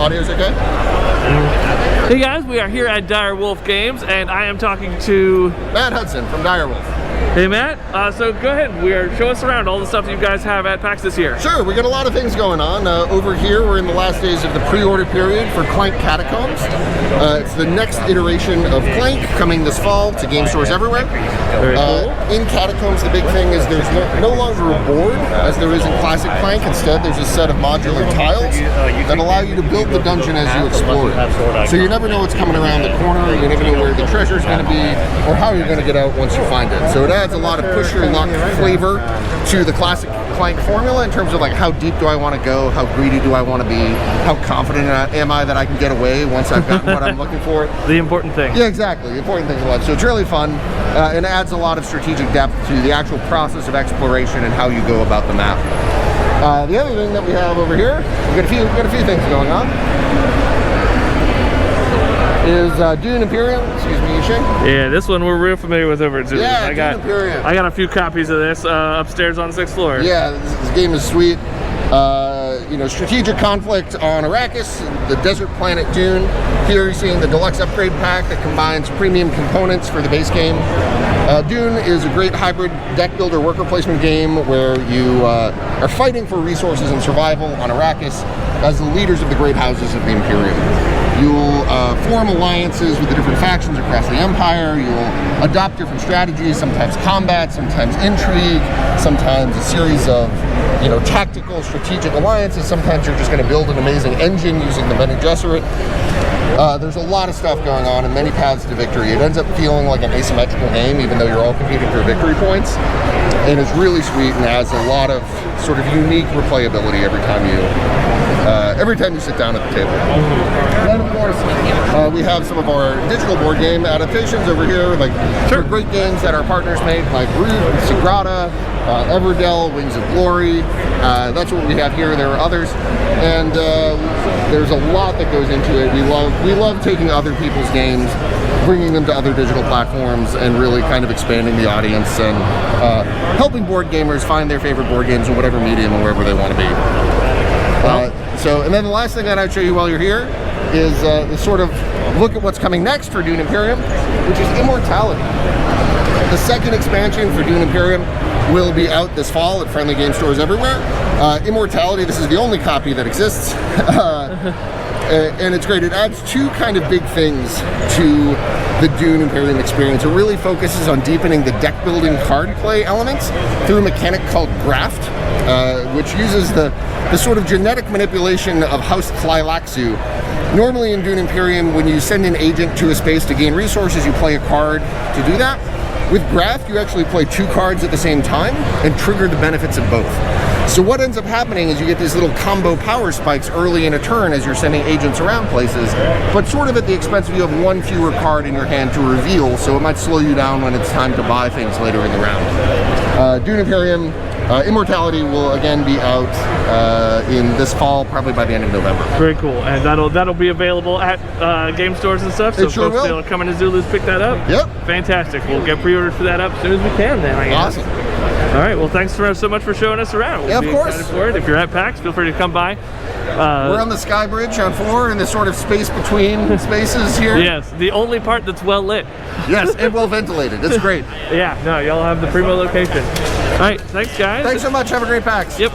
Audio's okay? Hey guys, we are here at Dire Wolf Games, and I am talking to Matt Hudson from Dire Wolf. Hey Matt, so go ahead, show us around all the stuff you guys have at PAX this year. Sure, we got a lot of things going on. Over here, we're in the last days of the pre-order period for Clank Catacombs. It's the next iteration of Clank, coming this fall to game stores everywhere. Very cool. In Catacombs, the big thing is there's no longer a board, as there is in classic Clank. Instead, there's a set of modular tiles that allow you to build the dungeon as you explore it. So you never know what's coming around the corner, you never know where the treasure's going to be, or how you're going to get out once you find it. So it adds a lot of push your luck flavor to the classic Clank formula in terms of like how deep do I want to go, how greedy do I want to be, how confident am I that I can get away once I've gotten what I'm looking for. The important thing. Yeah, exactly. The important thing in life. So it's really fun and adds a lot of strategic depth to the actual process of exploration and how you go about the map. The other thing that we have over here, we've got a few things going on, is Dune Imperium. Excuse me, Yishing. Yeah, this one we're real familiar with over at Zoo. Yeah, Dune Imperium. I got a few copies of this upstairs on the 6th floor. Yeah, this game is sweet. You know, strategic conflict on Arrakis, the desert planet Dune. Here you're seeing the deluxe upgrade pack that combines premium components for the base game. Dune is a great hybrid deck builder worker placement game where you are fighting for resources and survival on Arrakis as the leaders of the great houses of the Imperium. You'll form alliances with the different factions across the Empire. You'll adopt different strategies, sometimes combat, sometimes intrigue, sometimes a series of tactical, strategic alliances. Sometimes you're just going to build an amazing engine using the Bene Gesserit. There's a lot of stuff going on and many paths to victory. It ends up feeling like an asymmetrical game, even though you're all competing for victory points. And it's really sweet and has a lot of sort of unique replayability every time you sit down at the table. Then, of course, we have some of our digital board game adaptations over here, like great games that our partners make, like Root, Sagrada, Everdell, Wings of Glory. That's what we have here. There are others, and there's a lot that goes into it. We love taking other people's games, bringing them to other digital platforms, and really kind of expanding the audience and helping board gamers find their favorite board games in whatever medium and wherever they want to be. And then the last thing that I'd show you while you're here is the sort of look at what's coming next for Dune Imperium, which is Immortality. The second expansion for Dune Imperium will be out this fall at friendly game stores everywhere. Immortality, this is the only copy that exists, and it's great. It adds two kind of big things to the Dune Imperium experience. It really focuses on deepening the deck building card play elements through a mechanic called Graft, which uses the sort of genetic manipulation of House Tleilaxu. Normally in Dune Imperium, when you send an agent to a space to gain resources, you play a card to do that. With Graft, you actually play two cards at the same time and trigger the benefits of both. So what ends up happening is you get these little combo power spikes early in a turn as you're sending agents around places, but sort of at the expense of you have one fewer card in your hand to reveal, so it might slow you down when it's time to buy things later in the round. Dune Imperium, Immortality will again be out in this fall, probably by the end of November. Very cool, and that'll be available at game stores and stuff, so sure folks will come into Zulu's pick that up. Yep. Fantastic. We'll get pre-ordered for that up as soon as we can then, I guess. Awesome. All right, well, thanks so much for showing us around. We'll yeah, be of course. excited for it. If you're at PAX, feel free to come by. We're on the Sky Bridge on 4 in this sort of space between spaces here. Yes, the only part that's well lit. Yes, and well ventilated. It's great. Yeah, no, y'all have the primo location. All right, thanks guys. Thanks so much. Have a great PAX. Yep.